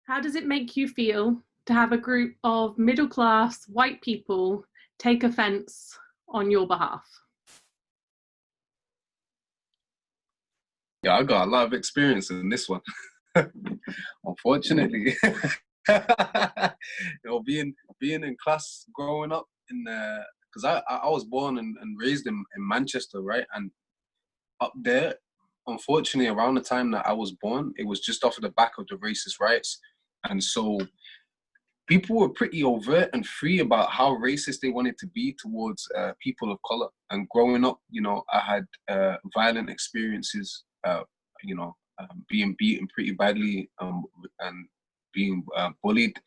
How does it make you feel to have a group of middle-class white people take offence on your behalf? Yeah, I got a lot of experience in this one. Unfortunately, being in class growing up in because I was born and raised in Manchester, right? And up there, unfortunately, around the time that I was born, it was just off of the back of the racist riots, and so people were pretty overt and free about how racist they wanted to be towards people of color. And growing up, I had violent experiences, being beaten pretty badly, and being bullied,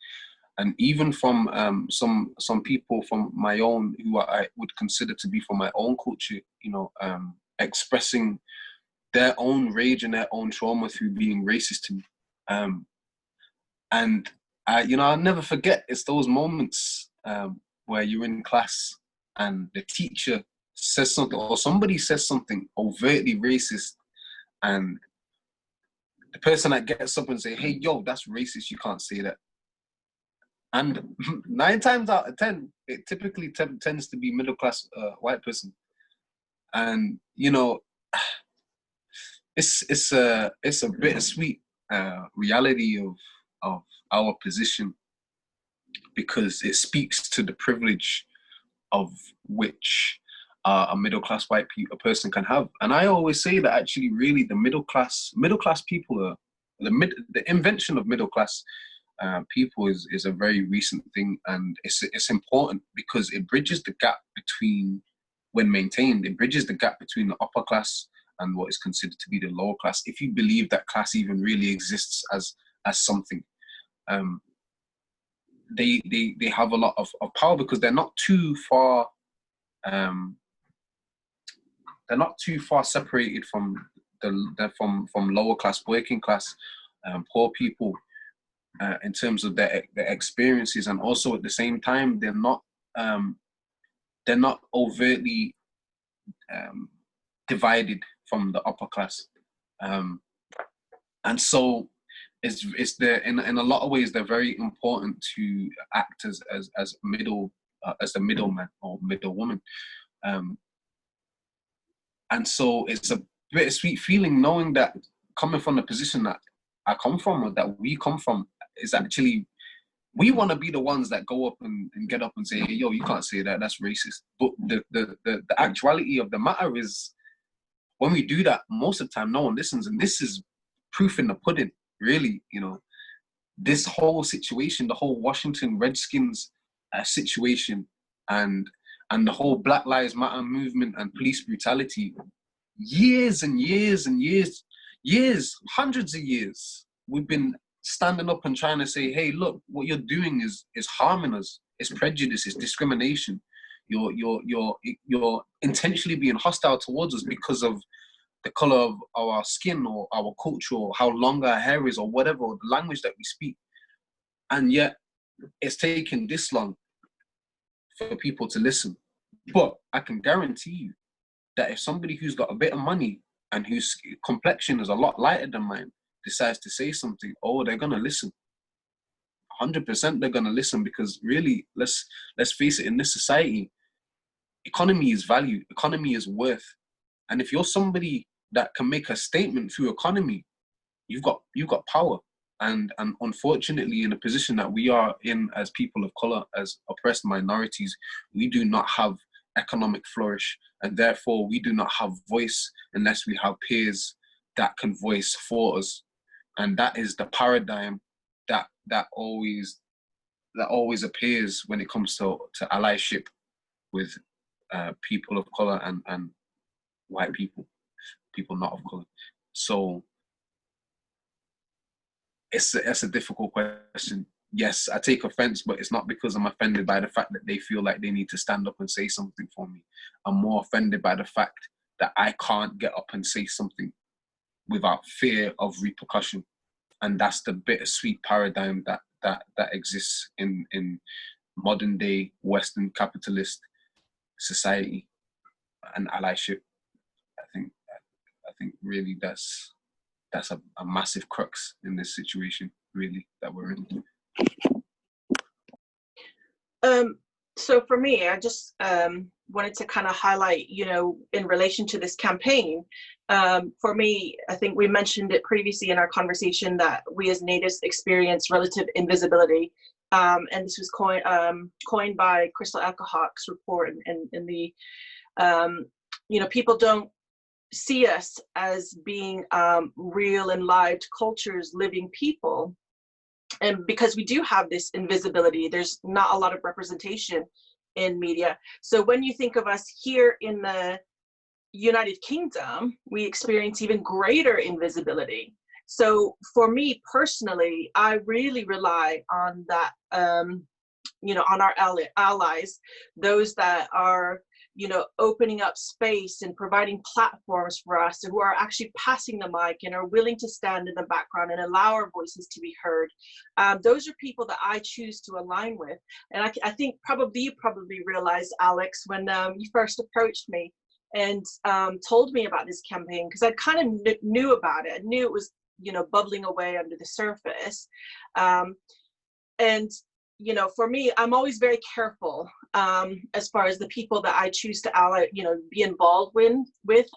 and even from some people from my own, who I would consider to be from my own culture, expressing their own rage and their own trauma through being racist to me. And I'll never forget, it's those moments where you're in class and the teacher says something, or somebody says something overtly racist, and the person that gets up and say, "Hey, yo, that's racist, you can't say that." And 9 times out of 10, it typically tends to be middle-class white person. And, it's a bittersweet reality of our position, because it speaks to the privilege of which a middle-class white person can have. And I always say that actually, really, the middle-class people are the invention of middle-class people is a very recent thing, and it's important because it bridges the gap between, when maintained, it bridges the gap between the upper class and what is considered to be the lower class, if you believe that class even really exists as something. They have a lot of power because they're not too far separated from from lower class, working class, poor people, in terms of their experiences, and also at the same time they're not overtly divided from the upper class, and so it's in a lot of ways they're very important to act as the middleman or middlewoman, and so it's a bittersweet feeling knowing that, coming from the position that I come from, or that we come from, is actually, we want to be the ones that go up and get up and say, "Hey, yo, you can't say that, that's racist." But the actuality of the matter is, when we do that, most of the time no one listens, and this is proof in the pudding, really. This whole situation, the whole Washington Redskins situation, and the whole Black Lives Matter movement and police brutality, years and years and years, hundreds of years, we've been standing up and trying to say, "Hey, look, what you're doing is harming us. It's prejudice, it's discrimination. You're intentionally being hostile towards us because of the color of our skin, or our culture, or how long our hair is, or whatever, or the language that we speak." And yet it's taken this long for people to listen. But I can guarantee you that if somebody who's got a bit of money and whose complexion is a lot lighter than mine decides to say something, they're gonna listen. 100% they're gonna listen, because really, let's face it, in this society, economy is value, economy is worth. And if you're somebody that can make a statement through economy, you've got power. And unfortunately, in the position that we are in as people of color, as oppressed minorities, we do not have economic flourish, and therefore we do not have voice unless we have peers that can voice for us. And that is the paradigm that always appears when it comes to allyship with people of color and white people not of color. So it's a difficult question. Yes, I take offense, but it's not because I'm offended by the fact that they feel like they need to stand up and say something for me. I'm more offended by the fact that I can't get up and say something without fear of repercussion. And that's the bittersweet paradigm that exists in modern day Western capitalist society and allyship. I think really that's a massive crux in this situation. really, that we're in. So for me, I just wanted to kind of highlight, you know, in relation to this campaign, for me, I think we mentioned it previously in our conversation that we as Natives experience relative invisibility. And this was coined by Crystal Echohawk's report in the, you know, people don't see us as being real and lived cultures, living people. And because we do have this invisibility, there's not a lot of representation in media. So when you think of us here in the United Kingdom, we experience even greater invisibility. So for me personally, I really rely on that, you know, on our allies, those that are, you know, opening up space and providing platforms for us, and who are actually passing the mic and are willing to stand in the background and allow our voices to be heard. Those are people that I choose to align with. And I think you probably realized, Alex, when you first approached me and told me about this campaign, because I kind of knew about it. I knew it was, you know, bubbling away under the surface. And you know, for me, I'm always very careful as far as the people that I choose to ally, you know, be involved with,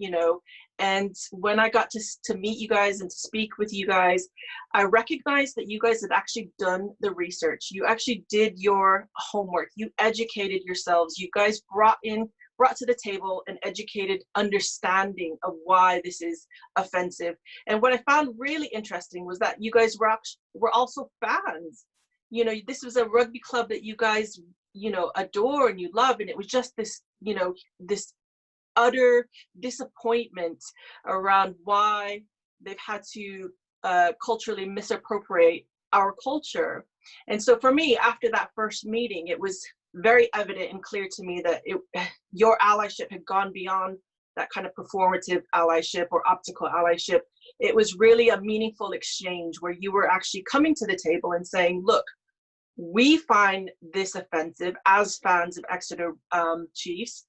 you know, and when I got to meet you guys and to speak with you guys, I recognized that you guys had actually done the research. You actually did your homework. You educated yourselves. You guys brought to the table an educated understanding of why this is offensive. And what I found really interesting was that you guys were also fans. You know, this was a rugby club that you guys, you know, adore and you love. And it was just this, you know, this utter disappointment around why they've had to culturally misappropriate our culture. And so for me, after that first meeting, it was very evident and clear to me that your allyship had gone beyond that kind of performative allyship or optical allyship. It was really a meaningful exchange where you were actually coming to the table and saying, look, we find this offensive as fans of Exeter Chiefs,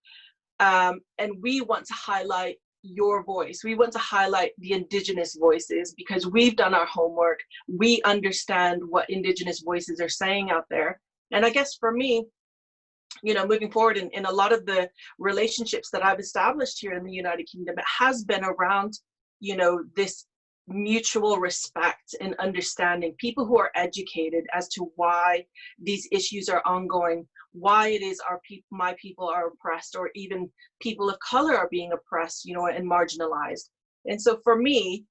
and we want to highlight your voice. We want to highlight the Indigenous voices because we've done our homework. We understand what Indigenous voices are saying out there. And I guess for me, you know, moving forward in a lot of the relationships that I've established here in the United Kingdom, it has been around, you know, this mutual respect and understanding, people who are educated as to why these issues are ongoing, why it is my people are oppressed, or even people of color are being oppressed, you know, and marginalized. And so for me,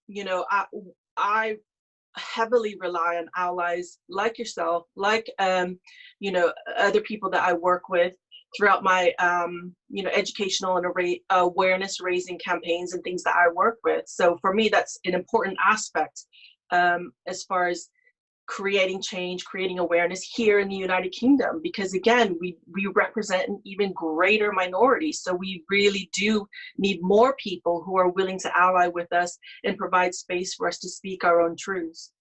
you know, I heavily rely on allies like yourself, like you know, other people that I work with throughout my you know, educational and awareness raising campaigns and things that I work with. So for me, that's an important aspect as far as creating change, creating awareness here in the United Kingdom, because again, we represent an even greater minority. So we really do need more people who are willing to ally with us and provide space for us to speak our own truths.